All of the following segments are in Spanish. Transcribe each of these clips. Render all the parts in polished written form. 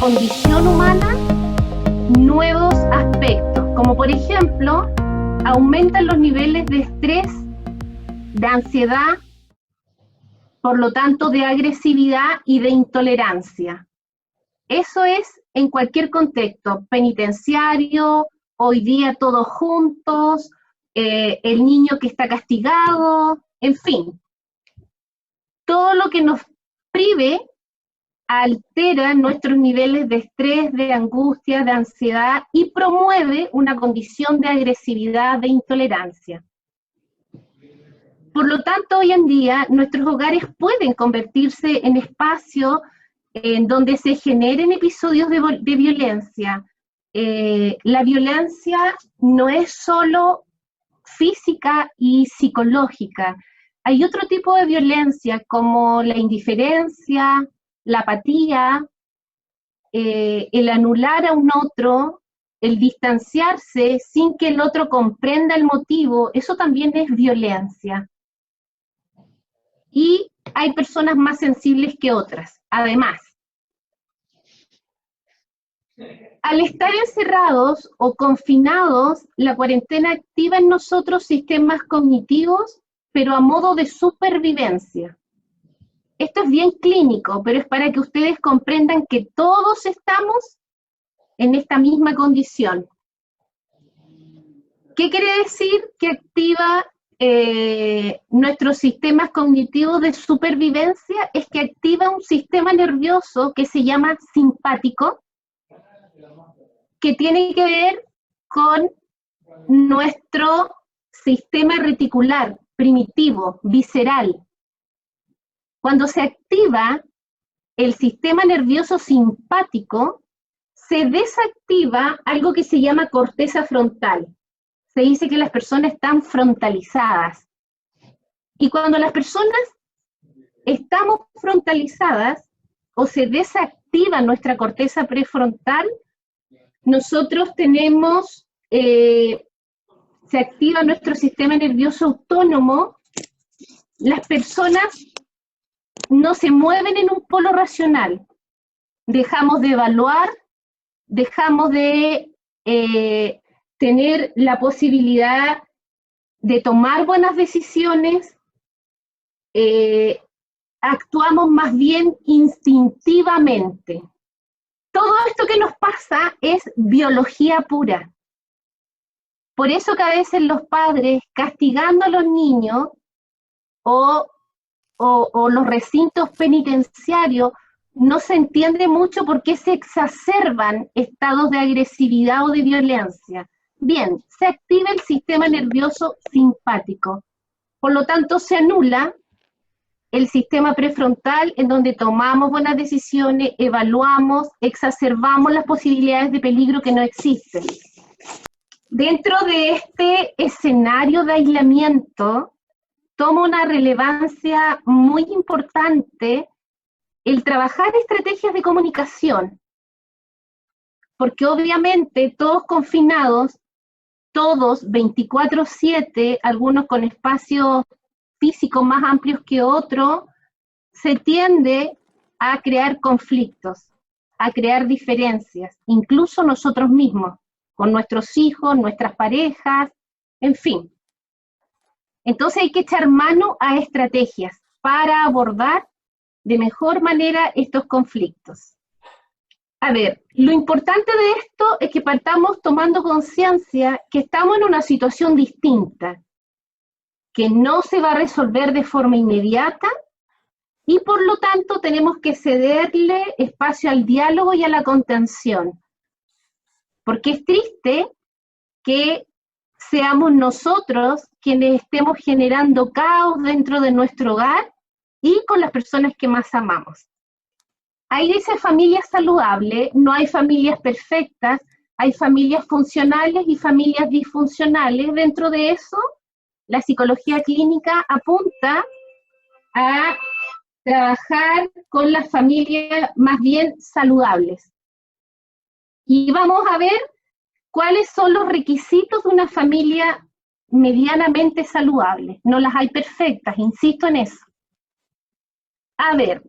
condición humana nuevos aspectos, como por ejemplo, aumentan los niveles de estrés, de ansiedad, por lo tanto de agresividad y de intolerancia. Eso es en cualquier contexto, penitenciario, hoy día todos juntos, el niño que está castigado, en fin. Todo lo que nos prive altera nuestros niveles de estrés, de angustia, de ansiedad y promueve una condición de agresividad, de intolerancia. Por lo tanto, hoy en día, nuestros hogares pueden convertirse en espacios en donde se generen episodios de violencia. La violencia no es solo física y psicológica. Hay otro tipo de violencia como la indiferencia, la apatía, el anular a un otro, el distanciarse sin que el otro comprenda el motivo, eso también es violencia. Y hay personas más sensibles que otras, además. Al estar encerrados o confinados, la cuarentena activa en nosotros sistemas cognitivos, pero a modo de supervivencia. Esto es bien clínico, pero es para que ustedes comprendan que todos estamos en esta misma condición. ¿Qué quiere decir que activa nuestros sistemas cognitivos de supervivencia? Es que activa un sistema nervioso que se llama simpático, que tiene que ver con nuestro sistema reticular, primitivo, visceral. Cuando se activa el sistema nervioso simpático, se desactiva algo que se llama corteza frontal. Se dice que las personas están frontalizadas. Y cuando las personas estamos frontalizadas o se desactiva nuestra corteza prefrontal, nosotros tenemos, se activa nuestro sistema nervioso autónomo, las personas no se mueven en un polo racional, dejamos de evaluar, dejamos de tener la posibilidad de tomar buenas decisiones, actuamos más bien instintivamente. Todo esto que nos pasa es biología pura. Por eso que a veces los padres, castigando a los niños o los recintos penitenciarios, no se entiende mucho por qué se exacerban estados de agresividad o de violencia. Bien, se activa el sistema nervioso simpático. Por lo tanto, se anula el sistema prefrontal en donde tomamos buenas decisiones, evaluamos, exacerbamos las posibilidades de peligro que no existen. Dentro de este escenario de aislamiento, toma una relevancia muy importante el trabajar estrategias de comunicación, porque obviamente todos confinados, todos 24/7, algunos con espacios físicos más amplios que otros, se tiende a crear conflictos, a crear diferencias, incluso nosotros mismos, con nuestros hijos, nuestras parejas, en fin. Entonces hay que echar mano a estrategias para abordar de mejor manera estos conflictos. A ver, lo importante de esto es que partamos tomando conciencia que estamos en una situación distinta, que no se va a resolver de forma inmediata y por lo tanto tenemos que cederle espacio al diálogo y a la contención. Porque es triste que seamos nosotros quienes estemos generando caos dentro de nuestro hogar y con las personas que más amamos. Ahí dice familia saludable, no hay familias perfectas, hay familias funcionales y familias disfuncionales. Dentro de eso, la psicología clínica apunta a trabajar con las familias más bien saludables. Y vamos a ver cuáles son los requisitos de una familia medianamente saludable. No las hay perfectas, insisto en eso. A ver,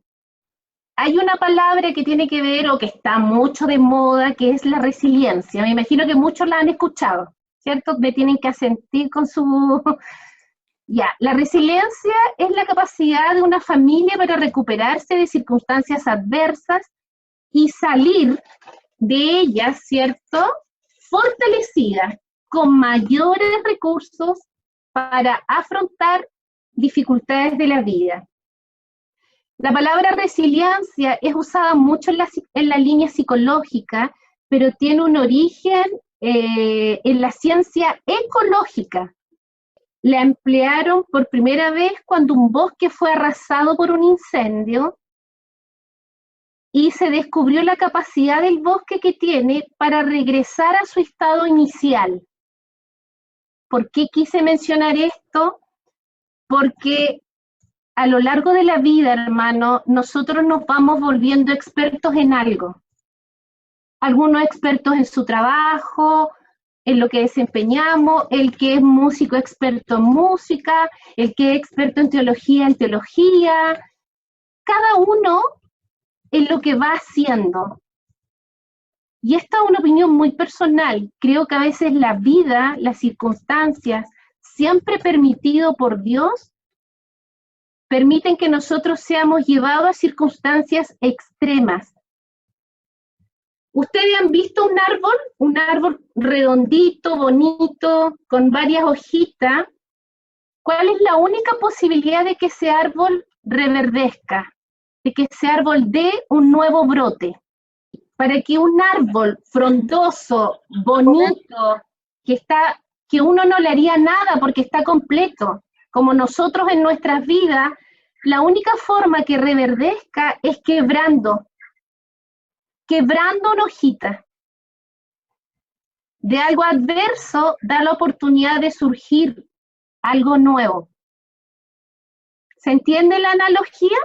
hay una palabra que tiene que ver, o que está mucho de moda, que es la resiliencia. Me imagino que muchos la han escuchado, ¿cierto? Me tienen que asentir con su... Ya, la resiliencia es la capacidad de una familia para recuperarse de circunstancias adversas y salir de ellas, ¿cierto? Fortalecida, con mayores recursos para afrontar dificultades de la vida. La palabra resiliencia es usada mucho en la línea psicológica, pero tiene un origen en la ciencia ecológica. La emplearon por primera vez cuando un bosque fue arrasado por un incendio y se descubrió la capacidad del bosque que tiene para regresar a su estado inicial. ¿Por qué quise mencionar esto? Porque a lo largo de la vida, hermano, nosotros nos vamos volviendo expertos en algo. Algunos expertos en su trabajo, en lo que desempeñamos, el que es músico experto en música, el que es experto en teología, cada uno en lo que va haciendo. Y esta es una opinión muy personal. Creo que a veces la vida, las circunstancias, siempre permitido por Dios, permiten que nosotros seamos llevados a circunstancias extremas. ¿Ustedes han visto un árbol redondito, bonito, con varias hojitas? ¿Cuál es la única posibilidad de que ese árbol reverdezca, de que ese árbol dé un nuevo brote? Para que un árbol frondoso, bonito, que uno no le haría nada porque está completo, como nosotros en nuestras vidas, la única forma que reverdezca es quebrando una hojita. De algo adverso da la oportunidad de surgir algo nuevo. ¿Se entiende la analogía?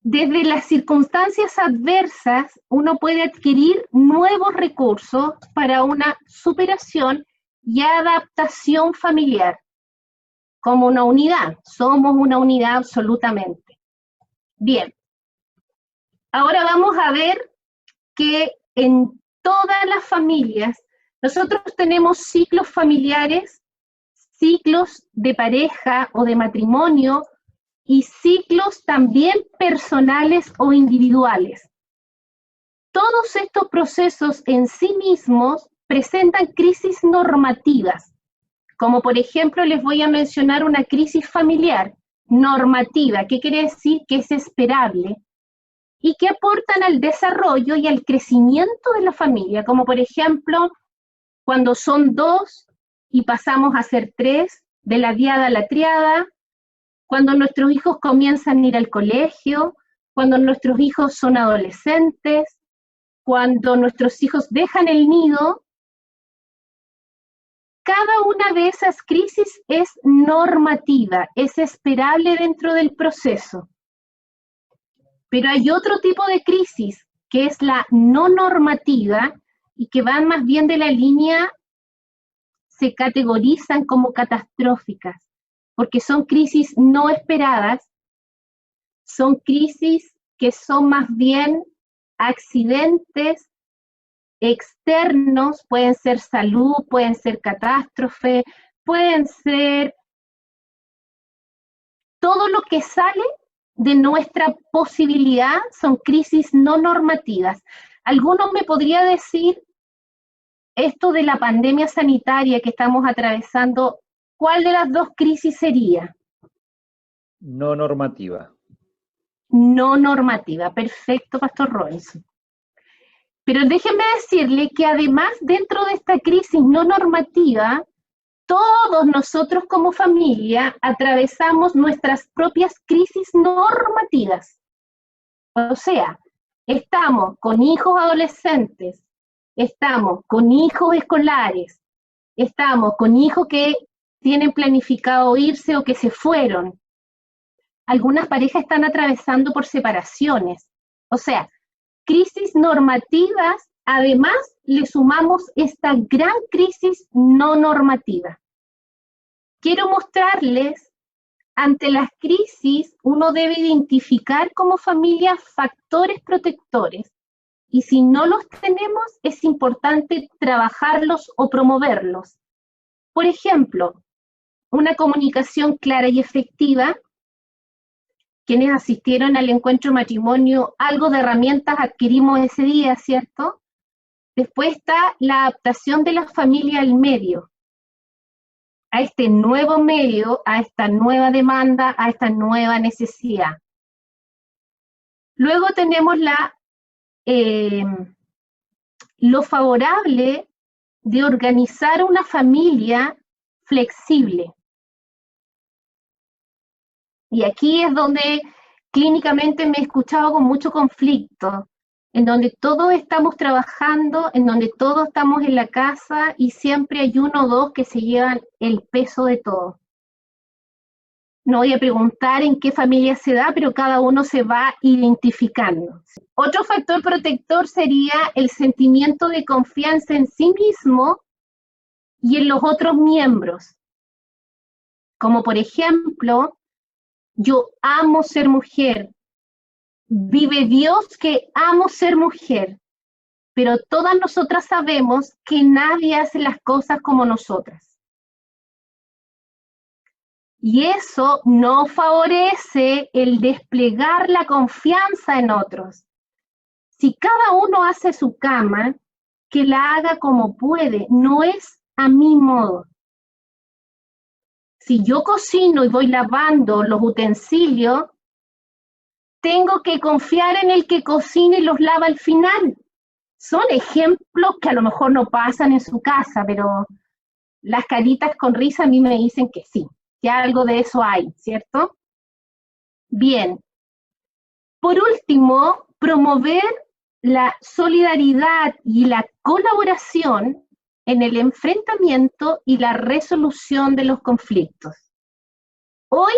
Desde las circunstancias adversas, uno puede adquirir nuevos recursos para una superación y adaptación familiar. Como una unidad, somos una unidad absolutamente. Bien, ahora vamos a ver que en todas las familias nosotros tenemos ciclos familiares, ciclos de pareja o de matrimonio y ciclos también personales o individuales. Todos estos procesos en sí mismos presentan crisis normativas, como por ejemplo les voy a mencionar una crisis familiar normativa, que quiere decir que es esperable y que aportan al desarrollo y al crecimiento de la familia, como por ejemplo cuando son 2 y pasamos a ser 3, de la diada a la triada, cuando nuestros hijos comienzan a ir al colegio, cuando nuestros hijos son adolescentes, cuando nuestros hijos dejan el nido. Cada una de esas crisis es normativa, es esperable dentro del proceso. Pero hay otro tipo de crisis, que es la no normativa, y que van más bien de la línea, se categorizan como catastróficas, porque son crisis no esperadas, son crisis que son más bien accidentes externos, pueden ser salud, pueden ser catástrofe, pueden ser todo lo que sale de nuestra posibilidad, son crisis no normativas. ¿Alguno me podría decir esto de la pandemia sanitaria que estamos atravesando, cuál de las dos crisis sería? No normativa. No normativa, perfecto, Pastor Robinson. Pero déjenme decirle que además dentro de esta crisis no normativa, todos nosotros como familia atravesamos nuestras propias crisis normativas. O sea, estamos con hijos adolescentes, estamos con hijos escolares, estamos con hijos que tienen planificado irse o que se fueron. Algunas parejas están atravesando por separaciones. O sea, crisis normativas, además le sumamos esta gran crisis no normativa. Quiero mostrarles Ante las crisis, uno debe identificar como familia factores protectores y si no los tenemos, es importante trabajarlos o promoverlos. Por ejemplo, una comunicación clara y efectiva. Quienes asistieron al encuentro matrimonio, algo de herramientas adquirimos ese día, ¿cierto? Después está la adaptación de la familia al medio, a este nuevo medio, a esta nueva demanda, a esta nueva necesidad. Luego tenemos lo favorable de organizar una familia flexible. Y aquí es donde clínicamente me he escuchado con mucho conflicto, en donde todos estamos trabajando, en donde todos estamos en la casa y siempre hay uno o dos que se llevan el peso de todo. No voy a preguntar en qué familia se da, pero cada uno se va identificando. Otro factor protector sería el sentimiento de confianza en sí mismo y en los otros miembros. Como por ejemplo, yo amo ser mujer. Vive Dios que amo ser mujer. Pero todas nosotras sabemos que nadie hace las cosas como nosotras. Y eso no favorece el desplegar la confianza en otros. Si cada uno hace su cama, que la haga como puede, no es a mi modo. Si yo cocino y voy lavando los utensilios, tengo que confiar en el que cocina y los lava al final. Son ejemplos que a lo mejor no pasan en su casa, pero las caritas con risa a mí me dicen que sí, que algo de eso hay, ¿cierto? Bien. Por último, promover la solidaridad y la colaboración en el enfrentamiento y la resolución de los conflictos. Hoy,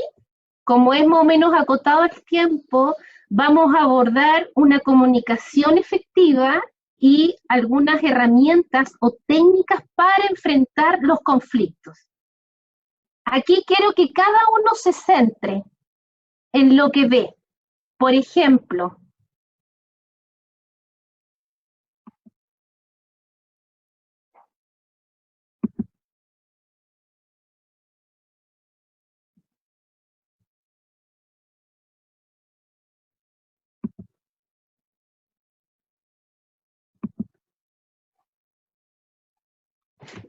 como es más o menos acotado el tiempo, vamos a abordar una comunicación efectiva y algunas herramientas o técnicas para enfrentar los conflictos. Aquí quiero que cada uno se centre en lo que ve. Por ejemplo,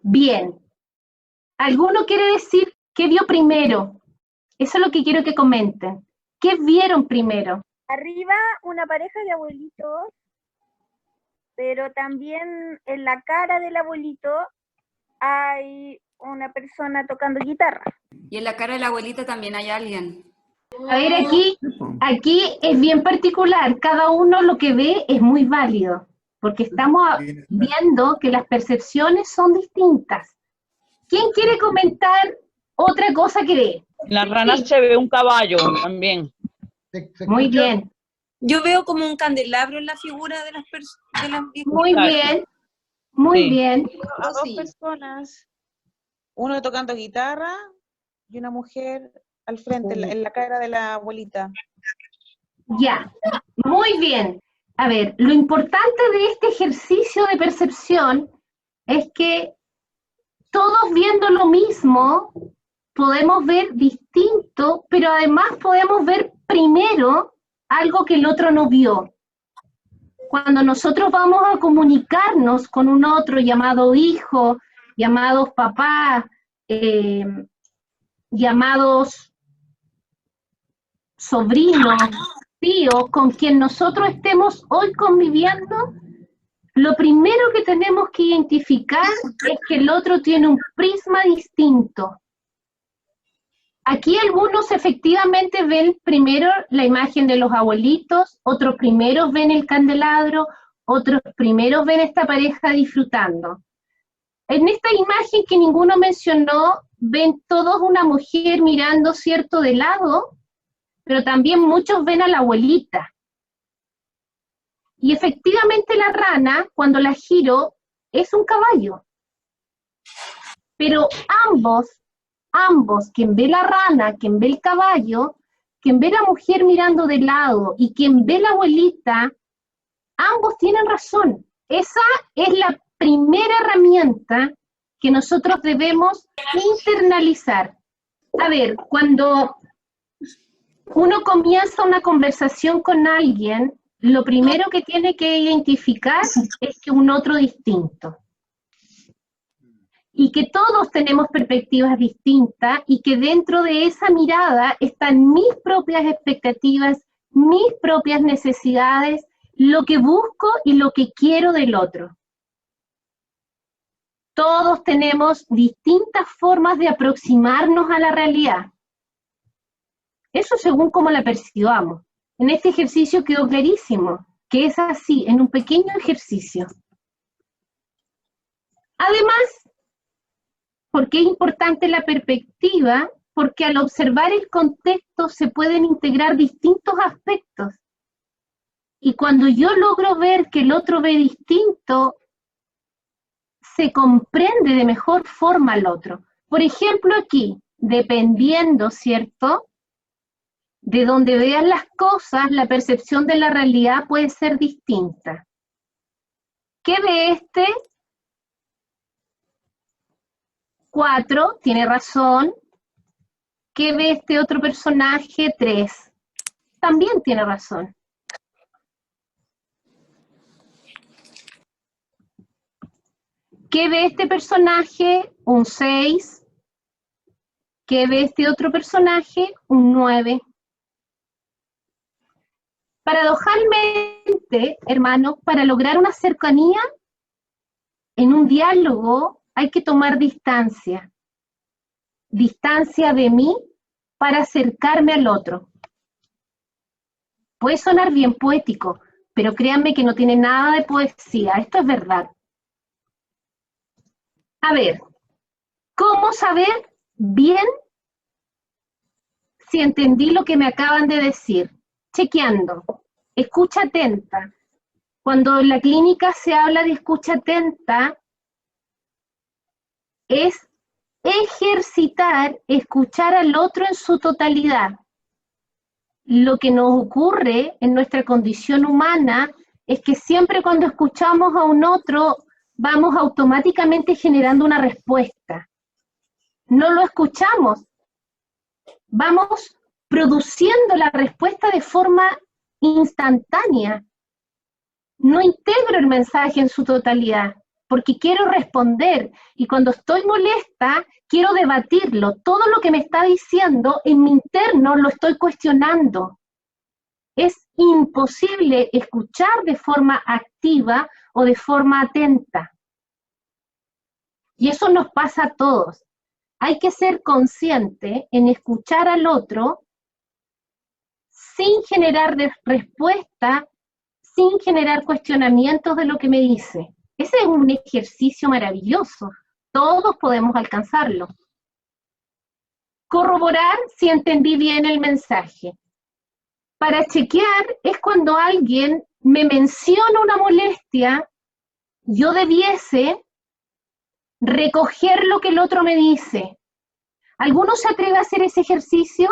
bien, ¿alguno quiere decir qué vio primero? Eso es lo que quiero que comenten. ¿Qué vieron primero? Arriba una pareja de abuelitos, pero también en la cara del abuelito hay una persona tocando guitarra. Y en la cara de la abuelita también hay alguien. A ver, aquí es bien particular. Cada uno lo que ve es muy válido, porque estamos viendo que las percepciones son distintas. ¿Quién quiere comentar otra cosa que ve? En la rana se ve un caballo también. Muy bien. Yo veo como un candelabro en la figura de las personas. Muy bien. Muy Sí. bien. A dos personas, uno tocando guitarra y una mujer al frente, en la cara de la abuelita. Ya, muy bien. A ver, lo importante de este ejercicio de percepción es que todos viendo lo mismo, podemos ver distinto, pero además podemos ver primero algo que el otro no vio. Cuando nosotros vamos a comunicarnos con un otro llamado hijo, llamados papá, llamados sobrinos, tíos, con quien nosotros estemos hoy conviviendo, lo primero que tenemos que identificar es que el otro tiene un prisma distinto. Aquí algunos efectivamente ven primero la imagen de los abuelitos, otros primero ven el candelabro, otros primero ven esta pareja disfrutando. En esta imagen que ninguno mencionó, ven todos una mujer mirando, ¿cierto?, de lado, pero también muchos ven a la abuelita. Y efectivamente la rana, cuando la giro, es un caballo. Pero ambos, quien ve la rana, quien ve el caballo, quien ve la mujer mirando de lado y quien ve la abuelita, ambos tienen razón. Esa es la primera herramienta que nosotros debemos internalizar. A ver, cuando uno comienza una conversación con alguien, lo primero que tiene que identificar es que un otro distinto. Y que todos tenemos perspectivas distintas y que dentro de esa mirada están mis propias expectativas, mis propias necesidades, lo que busco y lo que quiero del otro. Todos tenemos distintas formas de aproximarnos a la realidad. Eso según cómo la percibamos. En este ejercicio quedó clarísimo que es así, en un pequeño ejercicio. Además, ¿por qué es importante la perspectiva? Porque al observar el contexto se pueden integrar distintos aspectos. Y cuando yo logro ver que el otro ve distinto, se comprende de mejor forma al otro. Por ejemplo, aquí, dependiendo, ¿cierto?, de donde veas las cosas, la percepción de la realidad puede ser distinta. ¿Qué ve este? 4, tiene razón. ¿Qué ve este otro personaje? 3. También tiene razón. ¿Qué ve este personaje? Un 6. ¿Qué ve este otro personaje? Un 9. Paradojalmente, hermanos, para lograr una cercanía en un diálogo hay que tomar distancia. Distancia de mí para acercarme al otro. Puede sonar bien poético, pero créanme que no tiene nada de poesía. Esto es verdad. A ver, ¿cómo saber bien si entendí lo que me acaban de decir? Chequeando. Escucha atenta. Cuando en la clínica se habla de escucha atenta, es ejercitar, escuchar al otro en su totalidad. Lo que nos ocurre en nuestra condición humana es que siempre cuando escuchamos a un otro, vamos automáticamente generando una respuesta. No lo escuchamos. Vamos produciendo la respuesta de forma instantánea. No integro el mensaje en su totalidad, porque quiero responder, y cuando estoy molesta, quiero debatirlo. Todo lo que me está diciendo, en mi interno lo estoy cuestionando. Es imposible escuchar de forma activa o de forma atenta. Y eso nos pasa a todos. Hay que ser consciente en escuchar al otro sin generar respuesta, sin generar cuestionamientos de lo que me dice. Ese es un ejercicio maravilloso. Todos podemos alcanzarlo. Corroborar si entendí bien el mensaje. Para chequear es cuando alguien me menciona una molestia, yo debiese recoger lo que el otro me dice. ¿Alguno se atreve a hacer ese ejercicio?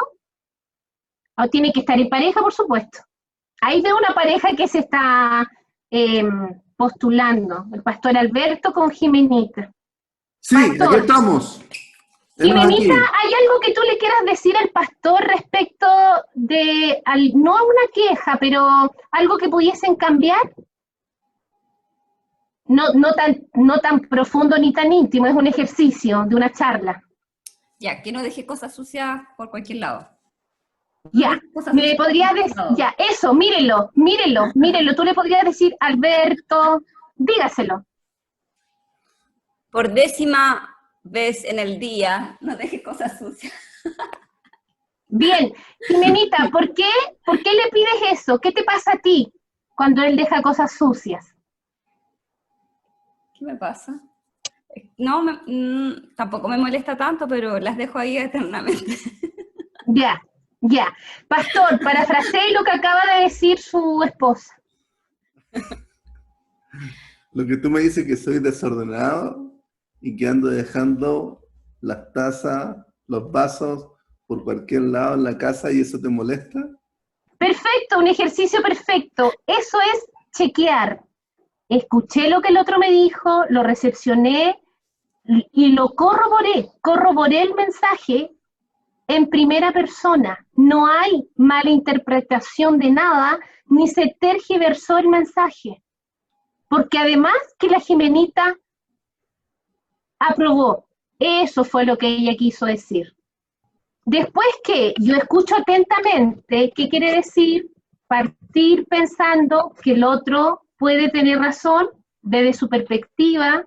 O tiene que estar en pareja, por supuesto. Ahí veo una pareja que se está postulando, el pastor Alberto con Jimenita. Sí, Pastor, aquí estamos. Jimenita, Aquí. ¿hay algo que tú le quieras decir al pastor respecto de, no a una queja, pero algo que pudiesen cambiar? No tan profundo ni tan íntimo, es un ejercicio de una charla. Ya, que no deje cosas sucias por cualquier lado. Ya, me podría decir, ya, eso, mírelo, tú le podrías decir, Alberto, dígaselo. Por 10ª vez en el día, no deje cosas sucias. Bien, Jimenita, ¿por qué le pides eso? ¿Qué te pasa a ti cuando él deja cosas sucias? ¿Qué me pasa? No, tampoco me molesta tanto, pero las dejo ahí eternamente. Ya. Pastor, parafrasee lo que acaba de decir su esposa. Lo que tú me dices que soy desordenado y que ando dejando las tazas los vasos por cualquier lado en la casa y eso te molesta? Perfecto, un ejercicio perfecto. Eso es chequear. Escuché lo que el otro me dijo, lo recepcioné y lo corroboré. Corroboré el mensaje en primera persona. No hay mala interpretación de nada, ni se tergiversó el mensaje. Porque además que la Jimenita aprobó. Eso fue lo que ella quiso decir. Después que yo escucho atentamente, ¿qué quiere decir? Partir pensando que el otro puede tener razón desde su perspectiva.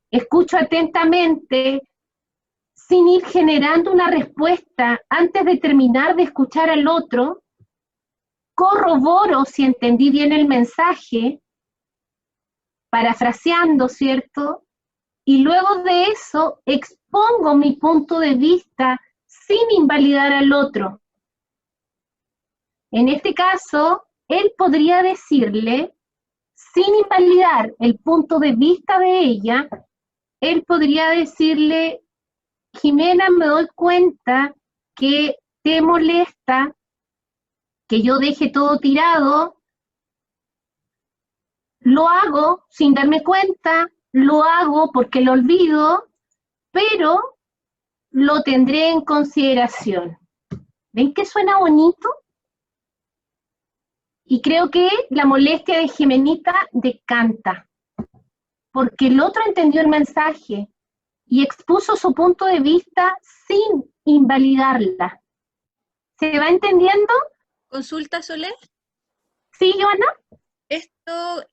Escucho atentamente sin ir generando una respuesta antes de terminar de escuchar al otro. Corroboro si entendí bien el mensaje, parafraseando, ¿cierto? Y luego de eso expongo mi punto de vista sin invalidar al otro. En este caso, él podría decirle, sin invalidar el punto de vista de ella, él podría decirle, Jimena, me doy cuenta que te molesta que yo deje todo tirado, lo hago sin darme cuenta, lo hago porque lo olvido, pero lo tendré en consideración. ¿Ven que suena bonito? Y creo que la molestia de Jimenita decanta, porque el otro entendió el mensaje y expuso su punto de vista sin invalidarla. ¿Se va entendiendo? Consulta, Soler. ¿Sí, Joana? Esto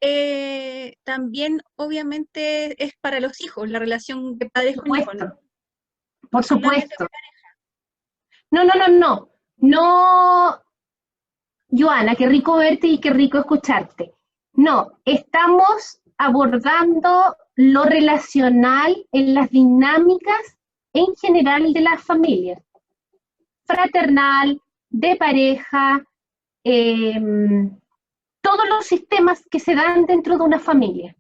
también obviamente es para los hijos, la relación de padres con hijos, ¿no? Por Solamente supuesto. No, Joana, qué rico verte y qué rico escucharte. No, estamos abordando lo relacional en las dinámicas en general de las familias. Fraternal, de pareja, todos los sistemas que se dan dentro de una familia.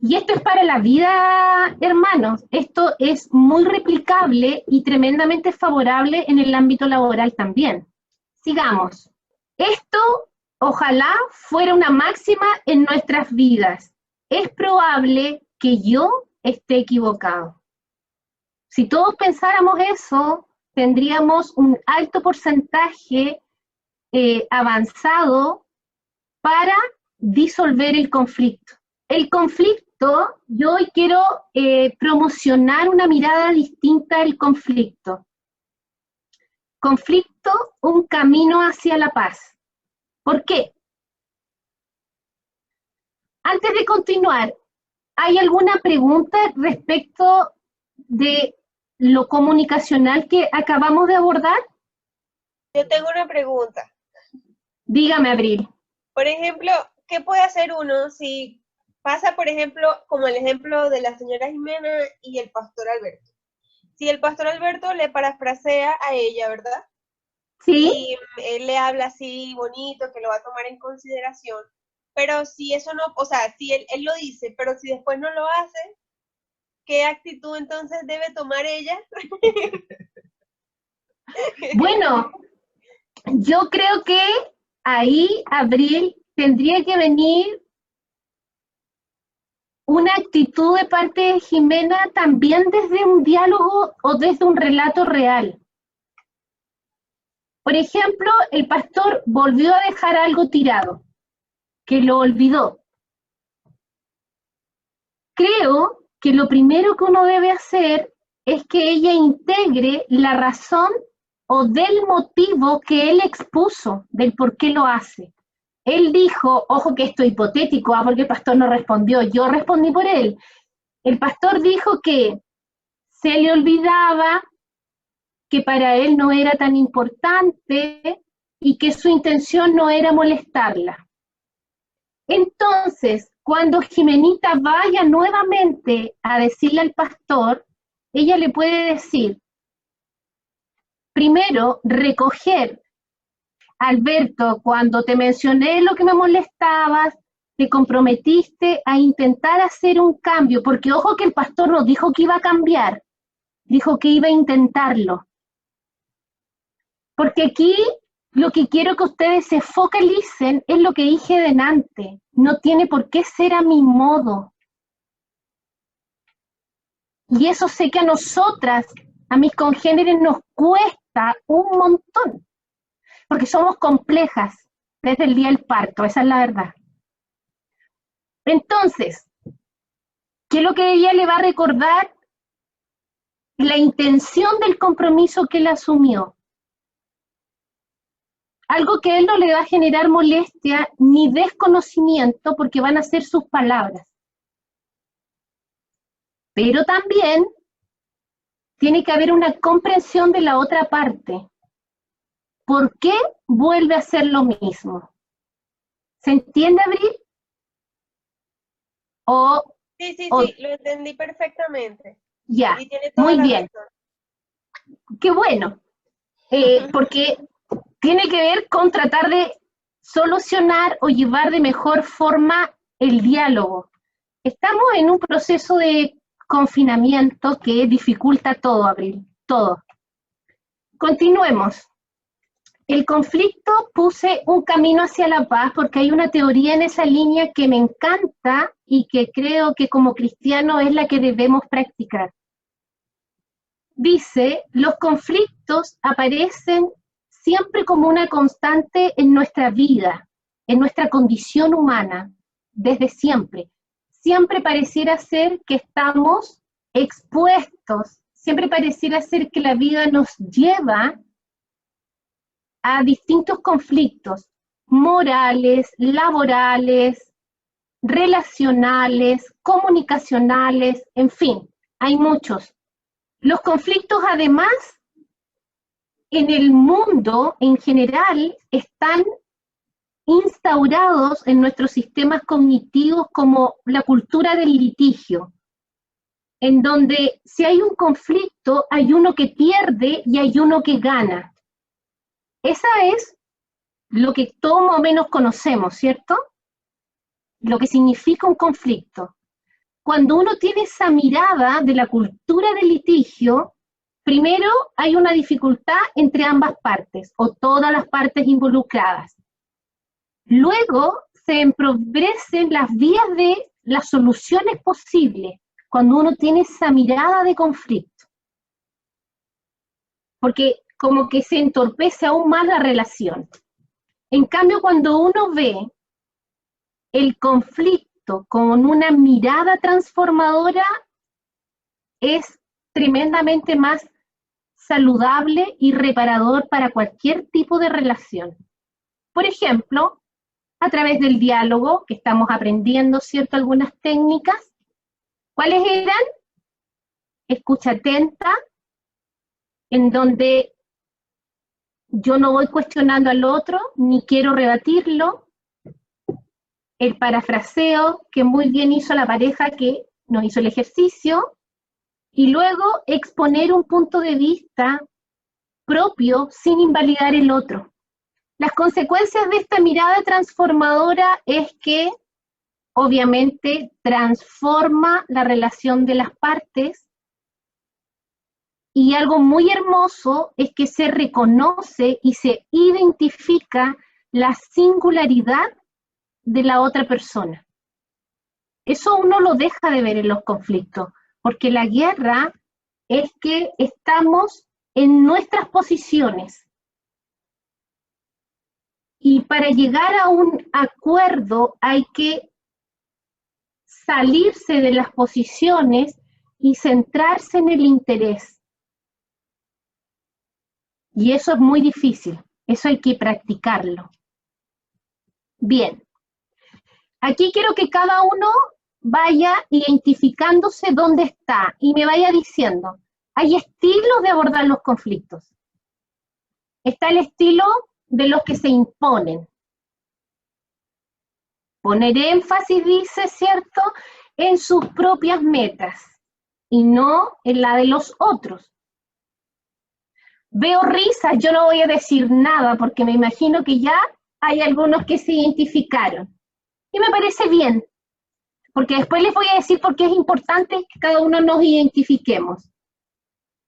Y esto es para la vida, hermanos. Esto es muy replicable y tremendamente favorable en el ámbito laboral también. Sigamos. Esto, ojalá, fuera una máxima en nuestras vidas. Es probable que yo esté equivocado. Si todos pensáramos eso, tendríamos un alto porcentaje avanzado para disolver el conflicto. El conflicto, yo hoy quiero promocionar una mirada distinta del conflicto. Conflicto, un camino hacia la paz. ¿Por qué? Antes de continuar, ¿hay alguna pregunta respecto de lo comunicacional que acabamos de abordar? Yo tengo una pregunta. Dígame, Abril. Por ejemplo, ¿qué puede hacer uno si pasa, por ejemplo, como el ejemplo de la señora Jimena y el pastor Alberto? Si el pastor Alberto le parafrasea a ella, ¿verdad? Sí. Y él le habla así bonito, que lo va a tomar en consideración, pero si eso no, o sea, si él lo dice, pero si después no lo hace, ¿qué actitud entonces debe tomar ella? Bueno, yo creo que ahí, Abril, tendría que venir una actitud de parte de Jimena también desde un diálogo o desde un relato real. Por ejemplo, el pastor volvió a dejar algo tirado, que lo olvidó. Creo que lo primero que uno debe hacer es que ella integre la razón o del motivo que él expuso, del por qué lo hace. Él dijo, ojo que esto es hipotético, porque el pastor no respondió, yo respondí por él. El pastor dijo que se le olvidaba, que para él no era tan importante y que su intención no era molestarla. Entonces, cuando Jimenita vaya nuevamente a decirle al pastor, ella le puede decir, primero, recoger, Alberto, cuando te mencioné lo que me molestabas, te comprometiste a intentar hacer un cambio, porque ojo que el pastor nos dijo que iba a cambiar, Dijo que iba a intentarlo. Porque aquí lo que quiero que ustedes se focalicen es lo que dije delante. No tiene por qué ser a mi modo. Y eso sé que a nosotras, a mis congéneres, nos cuesta un montón. Porque somos complejas desde el día del parto, esa es la verdad. Entonces, ¿qué es lo que ella le va a recordar? La intención del compromiso que él asumió. Algo que a él no le va a generar molestia ni desconocimiento porque van a ser sus palabras. Pero también tiene que haber una comprensión de la otra parte. ¿Por qué vuelve a hacer lo mismo? ¿Se entiende, Abril? Sí, o- lo entendí perfectamente. Ya, Y tiene toda muy la bien. razón. Qué bueno. Porque tiene que ver con tratar de solucionar o llevar de mejor forma el diálogo. Estamos en un proceso de confinamiento que dificulta todo, Abril, todo. Continuemos. El conflicto puse un camino hacia la paz porque hay una teoría en esa línea que me encanta y que creo que como cristianos es la que debemos practicar. Dice, los conflictos aparecen siempre como una constante en nuestra vida, en nuestra condición humana, desde siempre. Siempre pareciera ser que estamos expuestos, siempre pareciera ser que la vida nos lleva a distintos conflictos morales, laborales, relacionales, comunicacionales, en fin, hay muchos. Los conflictos además en el mundo en general están instaurados en nuestros sistemas cognitivos como la cultura del litigio, en donde si hay un conflicto hay uno que pierde y hay uno que gana. Esa es lo que todos más o menos conocemos, ¿cierto? Lo que significa un conflicto. Cuando uno tiene esa mirada de la cultura del litigio, primero hay una dificultad entre ambas partes o todas las partes involucradas. Luego se empobrecen las vías de las soluciones posibles cuando uno tiene esa mirada de conflicto. Porque como que se entorpece aún más la relación. En cambio, cuando uno ve el conflicto con una mirada transformadora, es tremendamente más saludable y reparador para cualquier tipo de relación. Por ejemplo, a través del diálogo, que estamos aprendiendo, ¿cierto?, algunas técnicas. ¿Cuáles eran? Escucha atenta, en donde yo no voy cuestionando al otro, ni quiero rebatirlo. El parafraseo, que muy bien hizo la pareja que nos hizo el ejercicio. Y luego exponer un punto de vista propio sin invalidar el otro. Las consecuencias de esta mirada transformadora es que obviamente transforma la relación de las partes y algo muy hermoso es que se reconoce y se identifica la singularidad de la otra persona. Eso uno lo deja de ver en los conflictos, porque la guerra es que estamos en nuestras posiciones. Y para llegar a un acuerdo hay que salirse de las posiciones y centrarse en el interés. Y eso es muy difícil, eso hay que practicarlo. Bien, aquí quiero que cada uno vaya identificándose dónde está y me vaya diciendo, hay estilos de abordar los conflictos. Está el estilo de los que se imponen. Poner énfasis, dice, ¿cierto?, en sus propias metas y no en la de los otros. Veo risas, yo no voy a decir nada porque me imagino que ya hay algunos que se identificaron. Y me parece bien, porque después les voy a decir por qué es importante que cada uno nos identifiquemos.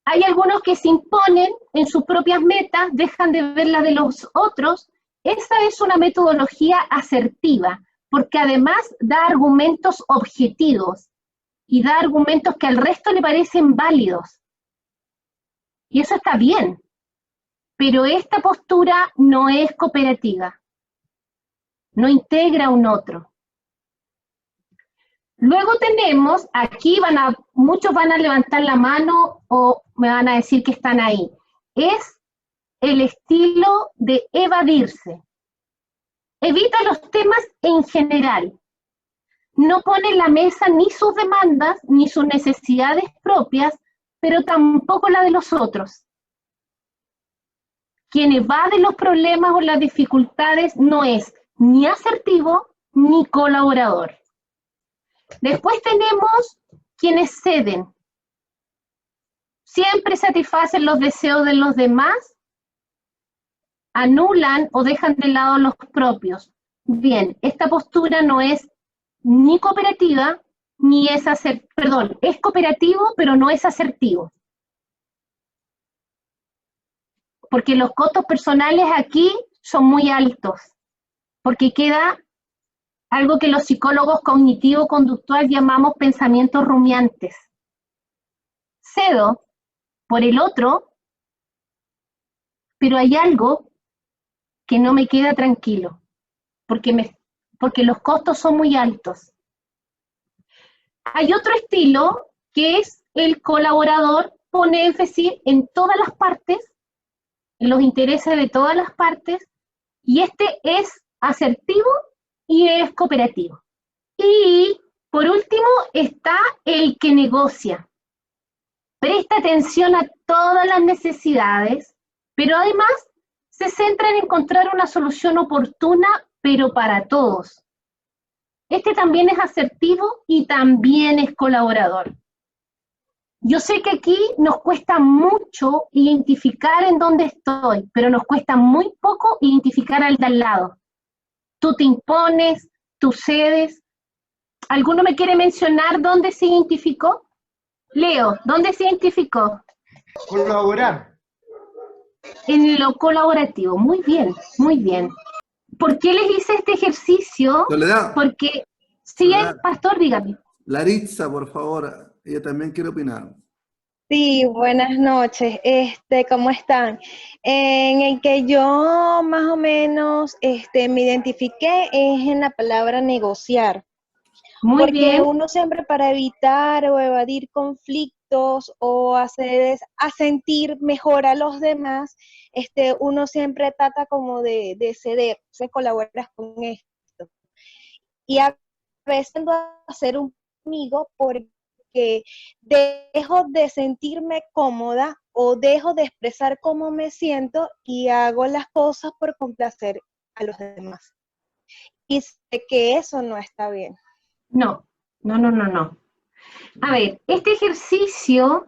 Hay algunos que se imponen en sus propias metas, dejan de ver las de los otros. Esa es una metodología asertiva, porque además da argumentos objetivos y da argumentos que al resto le parecen válidos. Y eso está bien, pero esta postura no es cooperativa, no integra a un otro. Luego tenemos, aquí muchos van a levantar la mano o me van a decir que están ahí. Es el estilo de evadirse. Evita los temas en general. No pone en la mesa ni sus demandas, ni sus necesidades propias, pero tampoco la de los otros. Quien evade los problemas o las dificultades no es ni asertivo ni colaborador. Después tenemos quienes ceden. Siempre satisfacen los deseos de los demás, anulan o dejan de lado los propios. Bien, esta postura no es ni cooperativa, ni es es cooperativo, pero no es asertivo. Porque los costos personales aquí son muy altos, porque queda algo que los psicólogos cognitivo-conductual llamamos pensamientos rumiantes. Cedo por el otro, pero hay algo que no me queda tranquilo, porque los costos son muy altos. Hay otro estilo que es el colaborador, pone énfasis en todas las partes, en los intereses de todas las partes, y este es asertivo y es cooperativo. Y por último está el que negocia. Presta atención a todas las necesidades, pero además se centra en encontrar una solución oportuna, pero para todos. Este también es asertivo y también es colaborador. Yo sé que aquí nos cuesta mucho identificar en dónde estoy, pero nos cuesta muy poco identificar al de al lado. Tú te impones, tú cedes. ¿Alguno me quiere mencionar dónde se identificó? Leo, ¿dónde se identificó? Colaborar. En lo colaborativo, muy bien, muy bien. ¿Por qué les hice este ejercicio? Soledad. Porque, sí, Soledad. Pastor, dígame. Laritza, por favor, ella también quiere opinar. Sí, buenas noches. ¿Cómo están? En el que yo más o menos me identifiqué es en la palabra negociar. Muy Porque bien. uno siempre para evitar o evadir conflictos o hacer a sentir mejor a los demás, uno siempre trata como de ceder, se colabora con esto. Y a veces ando a ser un amigo porque dejo de sentirme cómoda o dejo de expresar cómo me siento y hago las cosas por complacer a los demás. Y sé que eso no está bien. No. A ver, este ejercicio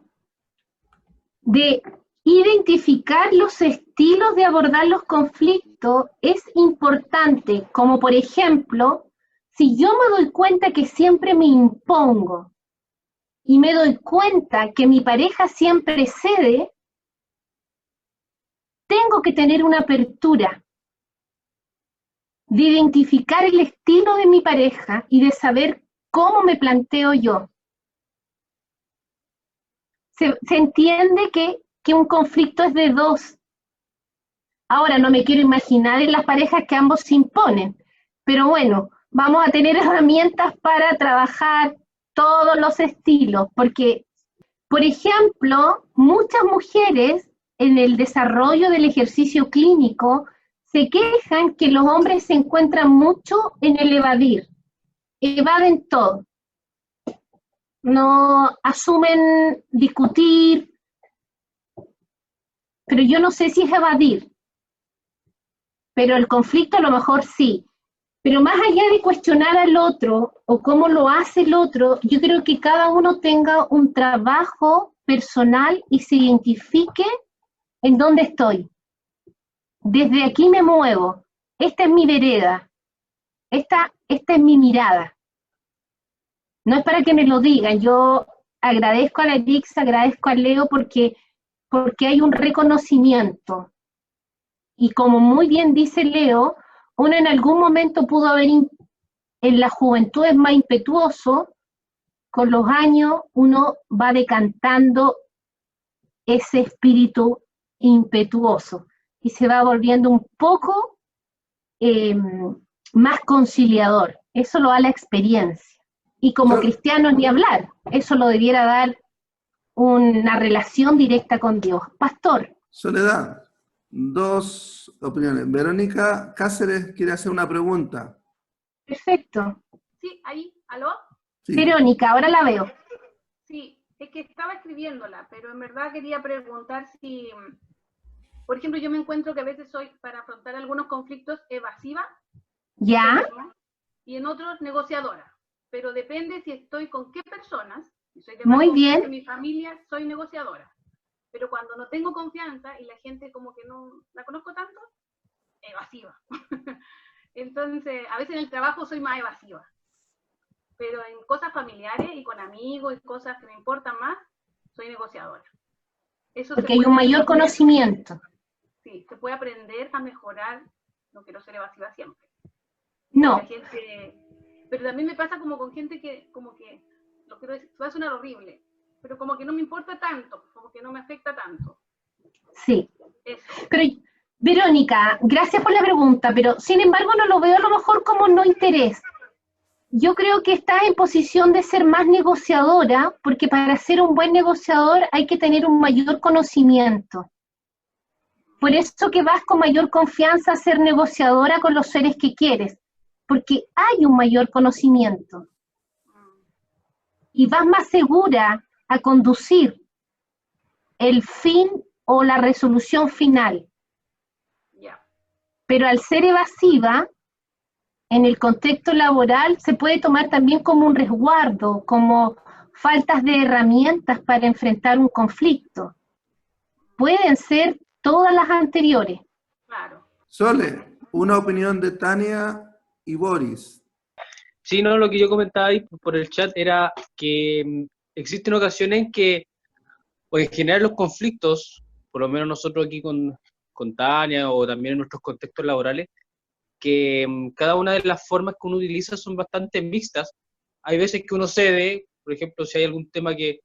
de identificar los estilos de abordar los conflictos es importante, como por ejemplo, si yo me doy cuenta que siempre me impongo y me doy cuenta que mi pareja siempre cede, tengo que tener una apertura de identificar el estilo de mi pareja y de saber cómo me planteo yo. Se entiende que un conflicto es de dos. Ahora no me quiero imaginar en las parejas que ambos se imponen, pero bueno, vamos a tener herramientas para trabajar todos los estilos, porque, por ejemplo, muchas mujeres en el desarrollo del ejercicio clínico se quejan que los hombres se encuentran mucho en el evadir, evaden todo, no asumen discutir, pero yo no sé si es evadir, pero el conflicto a lo mejor sí. Pero más allá de cuestionar al otro o cómo lo hace el otro, yo creo que cada uno tenga un trabajo personal y se identifique en dónde estoy. Desde aquí me muevo, esta es mi vereda, esta es mi mirada. No es para que me lo digan, yo agradezco a la Dix, agradezco a Leo porque porque hay un reconocimiento. Y como muy bien dice Leo, uno en algún momento pudo haber, en la juventud es más impetuoso, con los años uno va decantando ese espíritu impetuoso y se va volviendo un poco más conciliador. Eso lo da la experiencia. Y como cristianos ni hablar, eso lo debiera dar una relación directa con Dios. Pastor. Soledad, dos opiniones. Verónica Cáceres quiere hacer una pregunta. Perfecto. Sí, ahí, ¿aló? Sí. Verónica, ahora la veo. Sí, es que estaba escribiéndola, pero en verdad quería preguntar si, por ejemplo, yo me encuentro que a veces soy, para afrontar algunos conflictos, evasiva. ¿Ya? Y en otros, negociadora. Pero depende si estoy con qué personas. Si soy de Muy bien. de mi familia, soy negociadora. Pero cuando no tengo confianza y la gente como que no la conozco tanto, evasiva. Entonces, a veces en el trabajo soy más evasiva. Pero en cosas familiares y con amigos y cosas que me importan más, soy negociadora. Eso porque hay un mayor conocimiento. Sí, se puede aprender a mejorar, no quiero ser evasiva siempre. No. La gente, pero también me pasa como con gente que, como que, lo quiero decir, va a sonar horrible, pero como que no me importa tanto, como que no me afecta tanto. Sí. Eso. Pero, Verónica, gracias por la pregunta, pero sin embargo no lo veo a lo mejor como no interés. Yo creo que estás en posición de ser más negociadora, porque para ser un buen negociador hay que tener un mayor conocimiento. Por eso que vas con mayor confianza a ser negociadora con los seres que quieres, porque hay un mayor conocimiento. Y vas más segura a conducir el fin o la resolución final. Pero al ser evasiva, en el contexto laboral se puede tomar también como un resguardo, como faltas de herramientas para enfrentar un conflicto. Pueden ser todas las anteriores. Claro. Sole, una opinión de Tania y Boris. Sí, no, lo que yo comentaba ahí por el chat era que existen ocasiones en que, o en general los conflictos, por lo menos nosotros aquí con Tania o también en nuestros contextos laborales, que cada una de las formas que uno utiliza son bastante mixtas. Hay veces que uno cede, por ejemplo, si hay algún tema que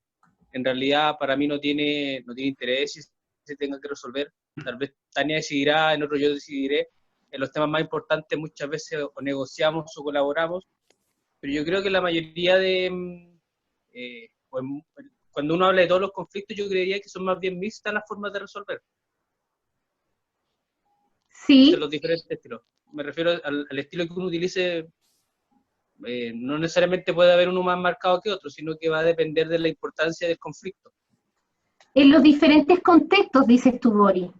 en realidad para mí no tiene interés y se tenga que resolver, tal vez Tania decidirá, en otro yo decidiré. En los temas más importantes muchas veces o negociamos o colaboramos, pero yo creo que la mayoría de, cuando uno habla de todos los conflictos, yo creería que son más bien mixtas las formas de resolver. Sí. De los diferentes estilos. Me refiero al estilo que uno utilice, no necesariamente puede haber uno más marcado que otro, sino que va a depender de la importancia del conflicto. En los diferentes contextos, dices tú, Boris.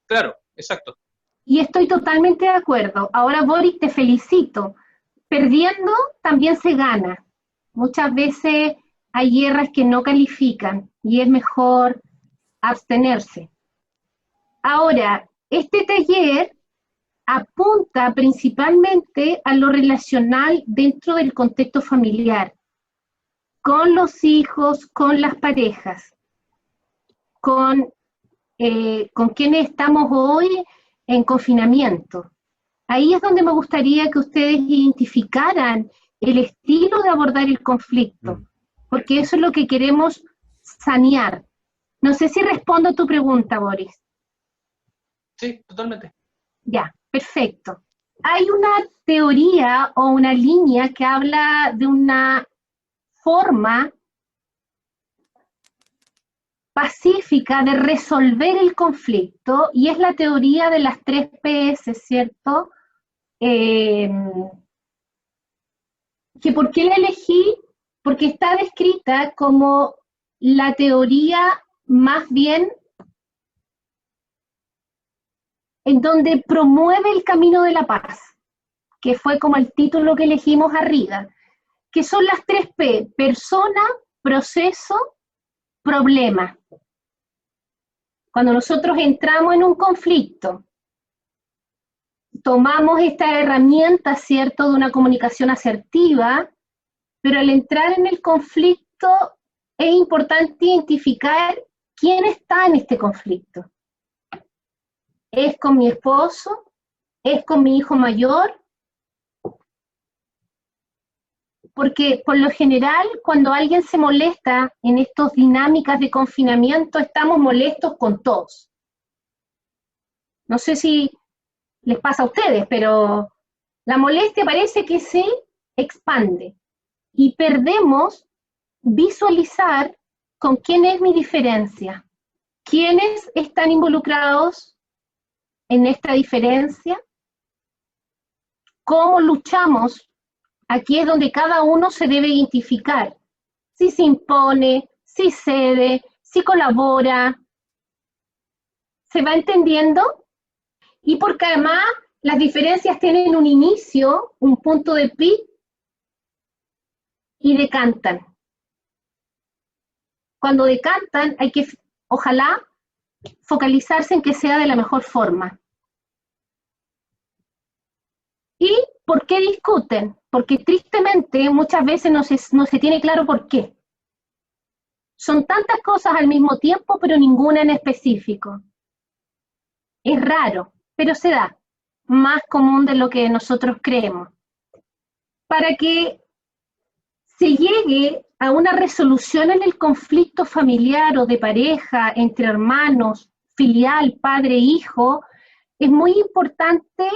Claro, exacto. Y estoy totalmente de acuerdo. Ahora, Boris, te felicito. Perdiendo también se gana. Muchas veces hay guerras que no califican y es mejor abstenerse. Ahora, este taller apunta principalmente a lo relacional dentro del contexto familiar, con los hijos, con las parejas, con quienes estamos hoy en confinamiento. Ahí es donde me gustaría que ustedes identificaran el estilo de abordar el conflicto, porque eso es lo que queremos sanear. No sé si respondo a tu pregunta, Boris. Sí, totalmente. Ya, perfecto. Hay una teoría o una línea que habla de una forma pacífica de resolver el conflicto, y es la teoría de las 3 PS, ¿cierto? Que ¿por qué la elegí? Porque está descrita como la teoría más bien en donde promueve el camino de la paz, que fue como el título que elegimos arriba, que son las 3 P: persona, proceso, problema. Cuando nosotros entramos en un conflicto, tomamos esta herramienta, ¿cierto?, de una comunicación asertiva, pero al entrar en el conflicto es importante identificar quién está en este conflicto. ¿Es con mi esposo? ¿Es con mi hijo mayor? Porque por lo general, cuando alguien se molesta en estas dinámicas de confinamiento, estamos molestos con todos. No sé si les pasa a ustedes, pero la molestia parece que se expande y perdemos visualizar con quién es mi diferencia, quiénes están involucrados en esta diferencia, cómo luchamos. Aquí es donde cada uno se debe identificar, si se impone, si cede, si colabora. ¿Se va entendiendo? Y porque además las diferencias tienen un inicio, un punto de pic, y decantan. Cuando decantan hay que, ojalá, focalizarse en que sea de la mejor forma. ¿Y por qué discuten? Porque tristemente muchas veces no se tiene claro por qué. Son tantas cosas al mismo tiempo, pero ninguna en específico. Es raro, pero se da. Más común de lo que nosotros creemos. Para que se llegue a una resolución en el conflicto familiar o de pareja, entre hermanos, filial, padre, hijo, es muy importante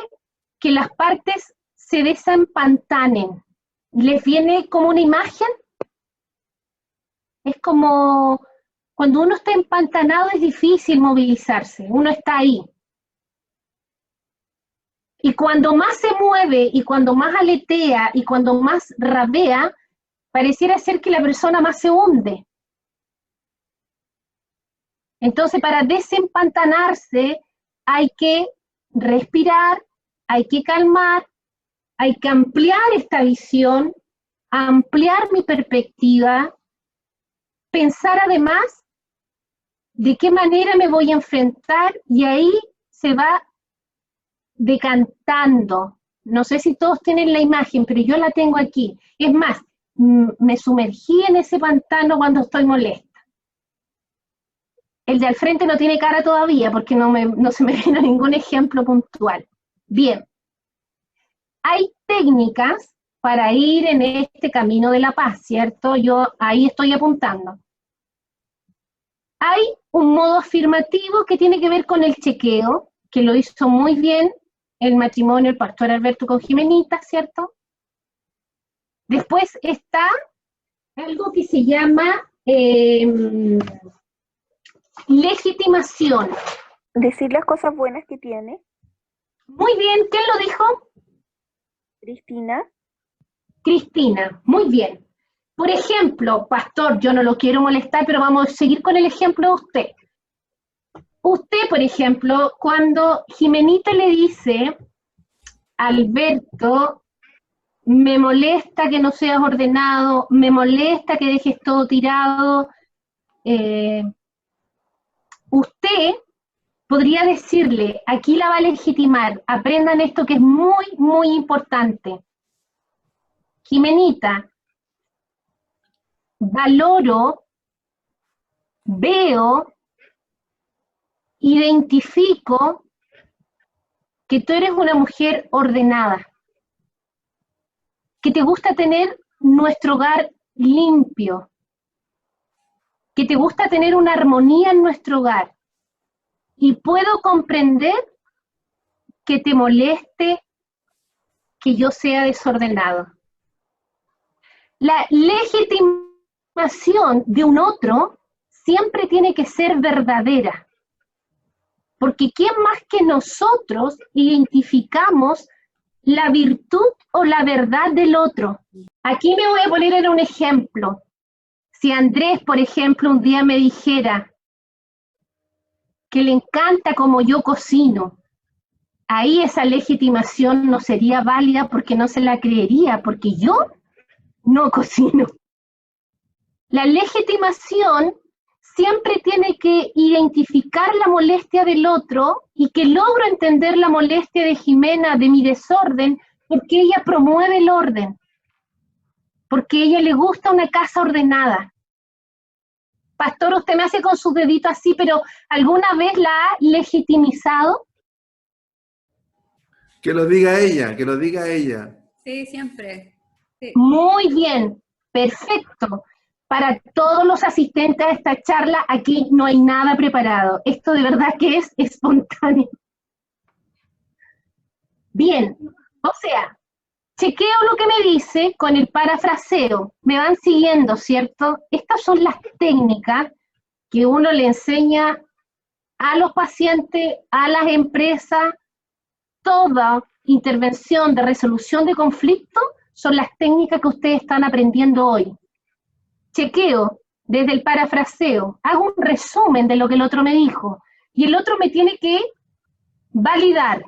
que las partes se desempantanen. ¿Les viene como una imagen? Es como cuando uno está empantanado es difícil movilizarse, uno está ahí. Y cuando más se mueve, y cuando más aletea, y cuando más rabea, pareciera ser que la persona más se hunde. Entonces, para desempantanarse, hay que respirar, hay que calmar, hay que ampliar esta visión, ampliar mi perspectiva, pensar además de qué manera me voy a enfrentar, y ahí se va decantando. No sé si todos tienen la imagen, pero yo la tengo aquí. Es más, me sumergí en ese pantano cuando estoy molesta. El de al frente no tiene cara todavía porque no se me vino ningún ejemplo puntual. Bien. Hay técnicas para ir en este camino de la paz, ¿cierto? Yo ahí estoy apuntando. Hay un modo afirmativo que tiene que ver con el chequeo, que lo hizo muy bien el matrimonio, el pastor Alberto con Jimenita, ¿cierto? Después está algo que se llama legitimación. Decir las cosas buenas que tiene. Muy bien, ¿quién lo dijo? Cristina. Cristina, muy bien. Por ejemplo, pastor, yo no lo quiero molestar, pero vamos a seguir con el ejemplo de usted. Usted, por ejemplo, cuando Jimenita le dice a Alberto, me molesta que no seas ordenado, me molesta que dejes todo tirado, usted podría decirle, aquí la va a legitimar, aprendan esto que es muy, muy importante. Jimenita, valoro, veo, identifico que tú eres una mujer ordenada, que te gusta tener nuestro hogar limpio, que te gusta tener una armonía en nuestro hogar, y puedo comprender que te moleste que yo sea desordenado. La legitimación de un otro siempre tiene que ser verdadera. Porque ¿quién más que nosotros identificamos la virtud o la verdad del otro? Aquí me voy a poner en un ejemplo. Si Andrés, por ejemplo, un día me dijera que le encanta como yo cocino, ahí esa legitimación no sería válida porque no se la creería, porque yo no cocino. La legitimación siempre tiene que identificar la molestia del otro y que logro entender la molestia de Jimena, de mi desorden, porque ella promueve el orden, porque a ella le gusta una casa ordenada. Pastor, usted me hace con sus deditos así, pero ¿alguna vez la ha legitimizado? Que lo diga ella, que lo diga ella. Sí, siempre. Sí. Muy bien, perfecto. Para todos los asistentes a esta charla, aquí no hay nada preparado. Esto de verdad que es espontáneo. Bien, o sea, chequeo lo que me dice con el parafraseo. Me van siguiendo, ¿cierto? Estas son las técnicas que uno le enseña a los pacientes, a las empresas. Toda intervención de resolución de conflictos son las técnicas que ustedes están aprendiendo hoy. Chequeo desde el parafraseo, hago un resumen de lo que el otro me dijo, y el otro me tiene que validar.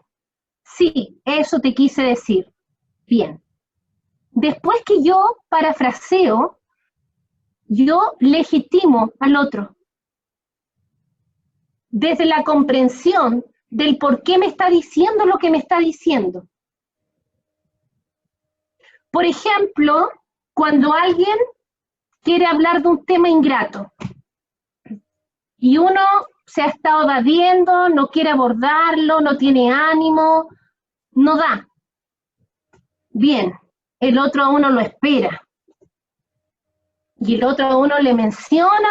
Sí, eso te quise decir. Bien. Después que yo parafraseo, yo legitimo al otro. Desde la comprensión del por qué me está diciendo lo que me está diciendo. Por ejemplo, cuando alguien quiere hablar de un tema ingrato y uno se ha estado evadiendo, no quiere abordarlo, no tiene ánimo, no da. Bien, el otro a uno lo espera. Y el otro a uno le menciona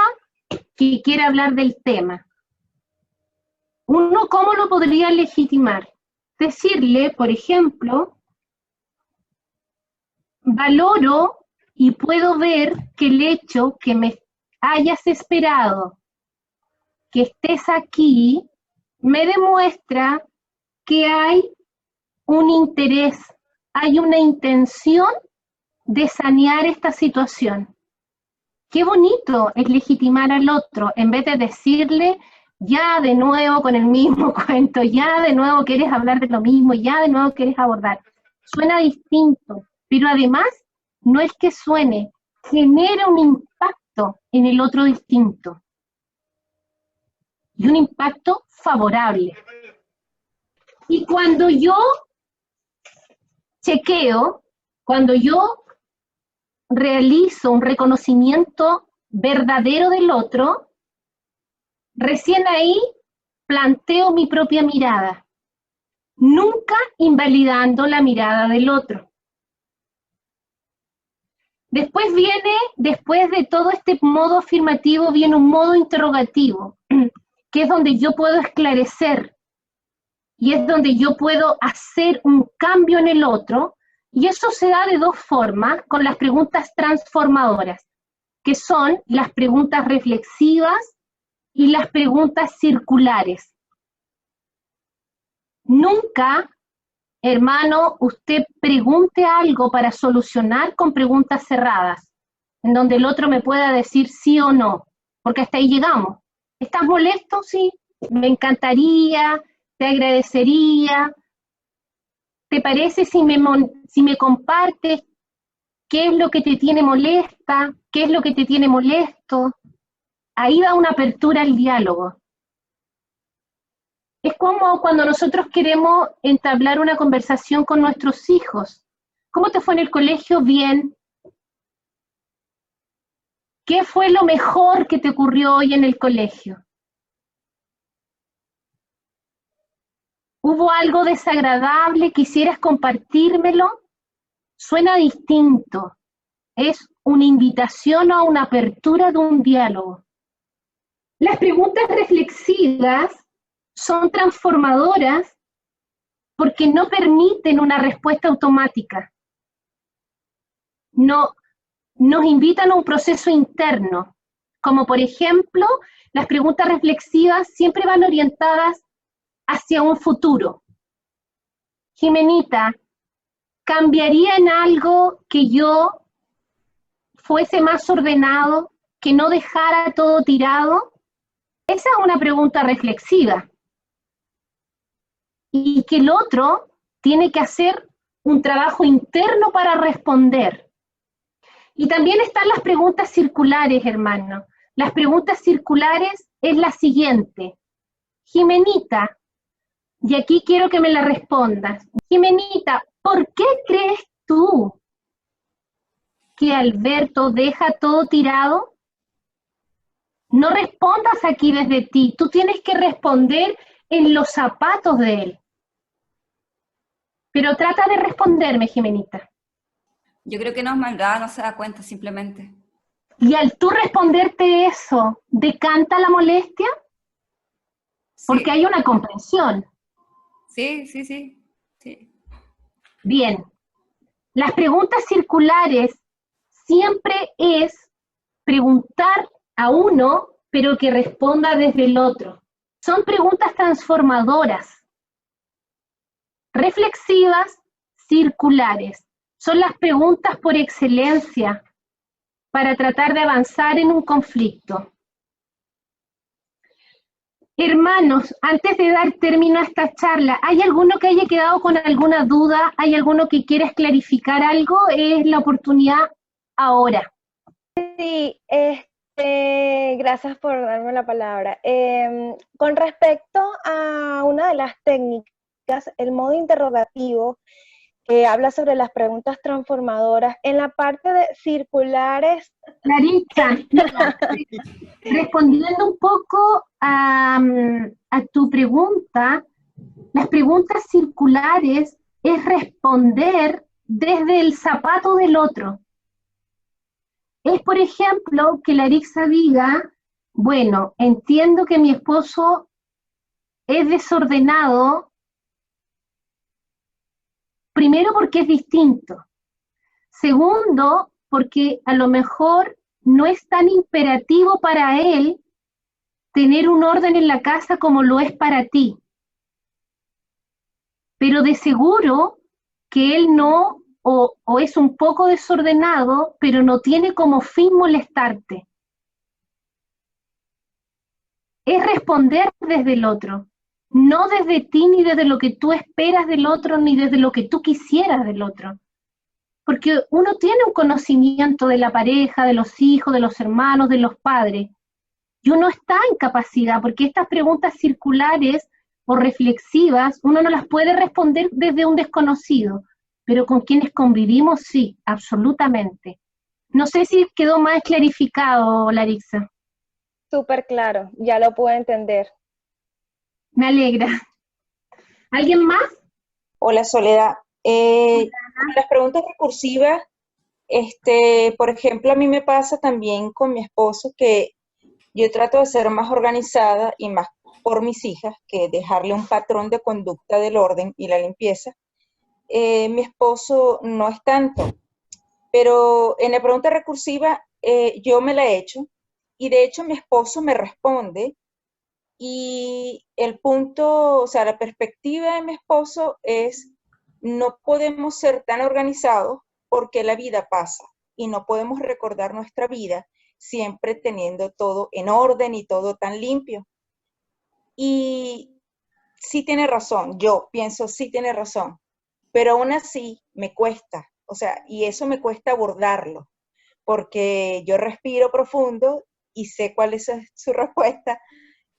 que quiere hablar del tema. Uno, ¿cómo lo podría legitimar? Decirle, por ejemplo, valoro y puedo ver que el hecho que me hayas esperado, que estés aquí, me demuestra que hay un interés, hay una intención de sanear esta situación. Qué bonito es legitimar al otro, en vez de decirle, ya de nuevo con el mismo cuento, ya de nuevo quieres hablar de lo mismo, ya de nuevo quieres abordar. Suena distinto, pero además no es que suene, genera un impacto en el otro distinto. Y un impacto favorable. Y cuando yo chequeo, cuando yo realizo un reconocimiento verdadero del otro, recién ahí planteo mi propia mirada, nunca invalidando la mirada del otro. Después de todo este modo afirmativo, viene un modo interrogativo, que es donde yo puedo esclarecer, y es donde yo puedo hacer un cambio en el otro, y eso se da de dos formas, con las preguntas transformadoras, que son las preguntas reflexivas y las preguntas circulares. Nunca, hermano, usted pregunte algo para solucionar con preguntas cerradas, en donde el otro me pueda decir sí o no, porque hasta ahí llegamos. ¿Estás molesto? Sí. Me encantaría, te agradecería. ¿Te parece si me compartes qué es lo que te tiene molesta? ¿Qué es lo que te tiene molesto? Ahí da una apertura al diálogo. Es como cuando nosotros queremos entablar una conversación con nuestros hijos. ¿Cómo te fue en el colegio? Bien. ¿Qué fue lo mejor que te ocurrió hoy en el colegio? ¿Hubo algo desagradable? ¿Quisieras compartírmelo? Suena distinto. Es una invitación a una apertura de un diálogo. Las preguntas reflexivas son transformadoras porque no permiten una respuesta automática. No, nos invitan a un proceso interno, como por ejemplo, las preguntas reflexivas siempre van orientadas hacia un futuro. Jimenita, ¿cambiaría en algo que yo fuese más ordenado, que no dejara todo tirado? Esa es una pregunta reflexiva. Y que el otro tiene que hacer un trabajo interno para responder. Y también están las preguntas circulares, hermano. Las preguntas circulares es la siguiente. Jimenita, y aquí quiero que me la respondas. Jimenita, ¿por qué crees tú que Alberto deja todo tirado? No respondas aquí desde ti, tú tienes que responder en los zapatos de él. Pero trata de responderme, Jimenita. Yo creo que no es maldad, no se da cuenta simplemente. Y al tú responderte eso, ¿decanta la molestia? Porque hay una comprensión. Sí. Bien. Las preguntas circulares siempre es preguntar a uno, pero que responda desde el otro. Son preguntas transformadoras, reflexivas, circulares. Son las preguntas por excelencia para tratar de avanzar en un conflicto. Hermanos, antes de dar término a esta charla, ¿hay alguno que haya quedado con alguna duda? ¿Hay alguno que quieras clarificar algo? Es la oportunidad ahora. Sí, gracias por darme la palabra. Con respecto a una de las técnicas, el modo interrogativo, habla sobre las preguntas transformadoras. En la parte de circulares... Clarita, respondiendo un poco a tu pregunta, las preguntas circulares es responder desde el zapato del otro. Es, por ejemplo, que Larixa diga, bueno, entiendo que mi esposo es desordenado, primero porque es distinto. Segundo, porque a lo mejor no es tan imperativo para él tener un orden en la casa como lo es para ti. Pero de seguro que él no, o es un poco desordenado, pero no tiene como fin molestarte. Es responder desde el otro, no desde ti, ni desde lo que tú esperas del otro, ni desde lo que tú quisieras del otro. Porque uno tiene un conocimiento de la pareja, de los hijos, de los hermanos, de los padres, y uno está en capacidad, porque estas preguntas circulares o reflexivas, uno no las puede responder desde un desconocido, pero con quienes convivimos sí, absolutamente. No sé si quedó más clarificado, Larixa. Súper claro, ya lo puedo entender. Me alegra. ¿Alguien más? Hola, Soledad. Las preguntas recursivas, por ejemplo, a mí me pasa también con mi esposo que yo trato de ser más organizada y más por mis hijas que dejarle un patrón de conducta del orden y la limpieza. Mi esposo no es tanto, pero en la pregunta recursiva yo me la he hecho y de hecho mi esposo me responde y el punto, o sea, la perspectiva de mi esposo es no podemos ser tan organizados porque la vida pasa y no podemos recordar nuestra vida siempre teniendo todo en orden y todo tan limpio. Y sí tiene razón, yo pienso sí tiene razón, pero aún así me cuesta, o sea, y eso me cuesta abordarlo, porque yo respiro profundo y sé cuál es su respuesta,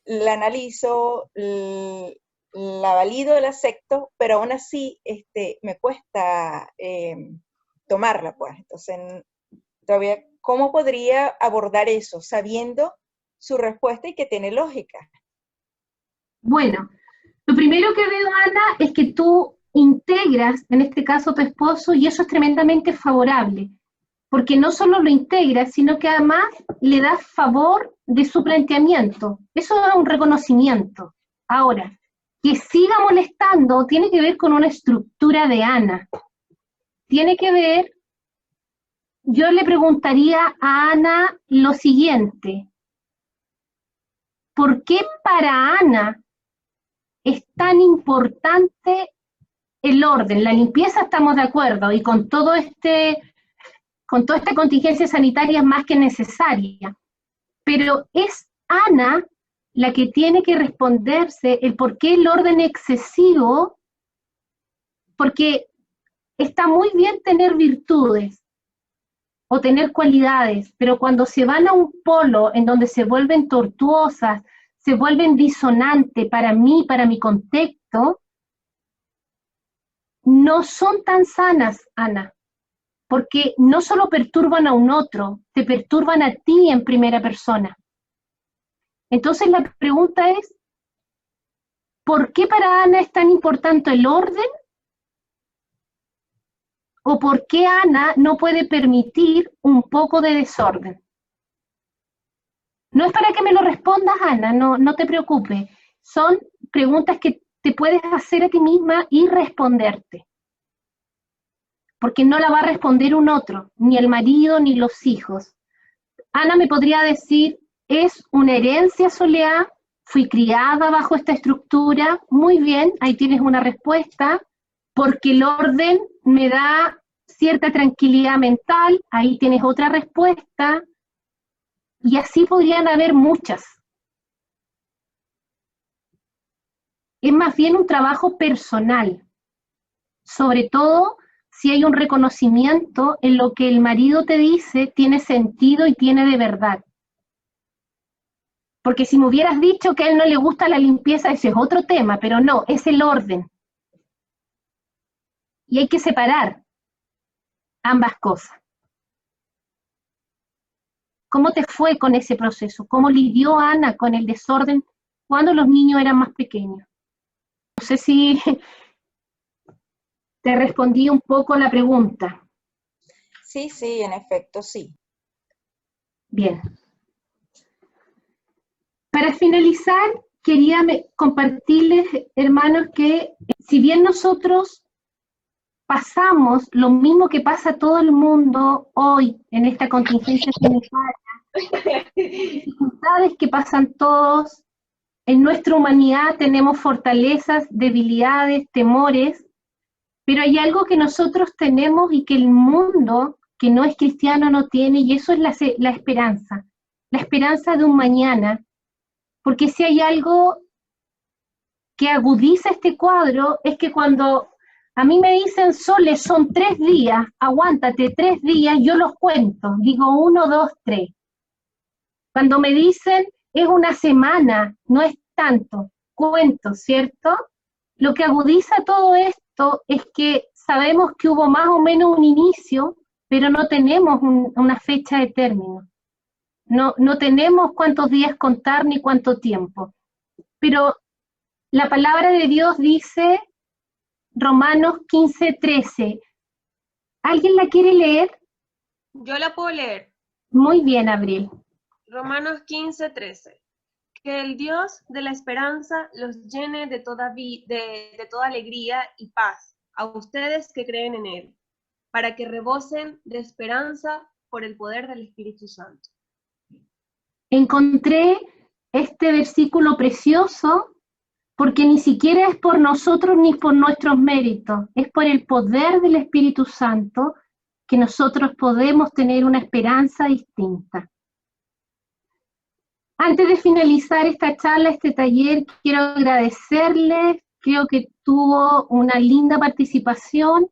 la analizo, la valido, la acepto, pero aún así me cuesta tomarla, pues. Entonces, todavía, ¿cómo podría abordar eso sabiendo su respuesta y que tiene lógica? Bueno, lo primero que veo, Ana, es que tú integras, en este caso, a tu esposo, y eso es tremendamente favorable, porque no solo lo integras, sino que además le das favor de su planteamiento. Eso es un reconocimiento. Ahora, que siga molestando tiene que ver con una estructura de Ana. Tiene que ver, yo le preguntaría a Ana lo siguiente: ¿por qué para Ana es tan importante el orden? La limpieza estamos de acuerdo, y con toda esta contingencia sanitaria es más que necesaria. Pero es Ana la que tiene que responderse el por qué el orden excesivo, porque está muy bien tener virtudes o tener cualidades, pero cuando se van a un polo en donde se vuelven tortuosas, se vuelven disonantes para mí, para mi contexto, no son tan sanas, Ana, porque no solo perturban a un otro, te perturban a ti en primera persona. Entonces la pregunta es, ¿por qué para Ana es tan importante el orden? ¿O por qué Ana no puede permitir un poco de desorden? No es para que me lo respondas, Ana, no te preocupes. Son preguntas que te puedes hacer a ti misma y responderte. Porque no la va a responder un otro, ni el marido, ni los hijos. Ana me podría decir, es una herencia, Soledad, fui criada bajo esta estructura, muy bien, ahí tienes una respuesta, porque el orden me da cierta tranquilidad mental, ahí tienes otra respuesta, y así podrían haber muchas. Es más bien un trabajo personal, sobre todo si hay un reconocimiento en lo que el marido te dice tiene sentido y tiene de verdad. Porque si me hubieras dicho que a él no le gusta la limpieza, ese es otro tema, pero no, es el orden. Y hay que separar ambas cosas. ¿Cómo te fue con ese proceso? ¿Cómo lidió Ana con el desorden cuando los niños eran más pequeños? No sé si te respondí un poco la pregunta. Sí, sí, en efecto, sí. Bien. Para finalizar, quería compartirles, hermanos, que si bien nosotros pasamos lo mismo que pasa todo el mundo hoy en esta contingencia sanitaria, dificultades que pasan todos, en nuestra humanidad tenemos fortalezas, debilidades, temores, pero hay algo que nosotros tenemos y que el mundo que no es cristiano no tiene, y eso es la esperanza de un mañana, porque si hay algo que agudiza este cuadro, es que cuando a mí me dicen, Sole, son 3 días, aguántate 3 días, yo los cuento, digo 1, 2, 3. Cuando me dicen, es una semana, no es tanto, cuento, ¿cierto? Lo que agudiza todo esto es que sabemos que hubo más o menos un inicio, pero no tenemos una fecha de término. No tenemos cuántos días contar ni cuánto tiempo. Pero la palabra de Dios dice, Romanos 15:13. ¿Alguien la quiere leer? Yo la puedo leer. Muy bien, Abril. Romanos 15:13. Que el Dios de la esperanza los llene de toda alegría y paz a ustedes que creen en Él, para que rebosen de esperanza por el poder del Espíritu Santo. Encontré este versículo precioso porque ni siquiera es por nosotros ni por nuestros méritos, es por el poder del Espíritu Santo que nosotros podemos tener una esperanza distinta. Antes de finalizar esta charla, este taller, quiero agradecerles, creo que tuvo una linda participación,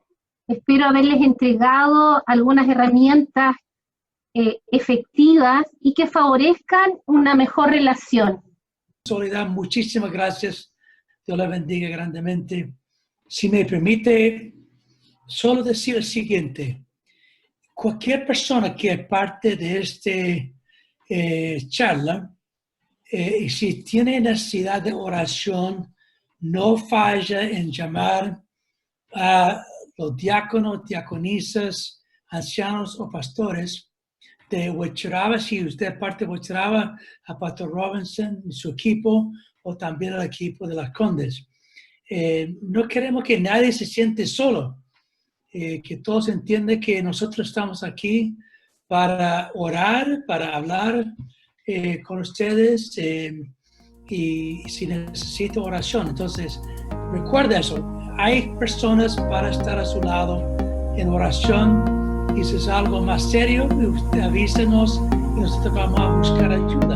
espero haberles entregado algunas herramientas efectivas y que favorezcan una mejor relación. Soledad, muchísimas gracias, Dios la bendiga grandemente. Si me permite, solo decir lo siguiente, cualquier persona que es parte de esta charla, y si tiene necesidad de oración, no falla en llamar a los diáconos, diaconisas, ancianos o pastores de Huechuraba, si usted es parte de Huechuraba, a Pastor Robinson y su equipo, o también al equipo de las Condes. No queremos que nadie se siente solo, que todos entiendan que nosotros estamos aquí para orar, para hablar con ustedes y si necesita oración. Entonces, recuerda eso, hay personas para estar a su lado en oración, y si es algo más serio, usted avísenos y nosotros vamos a buscar ayuda.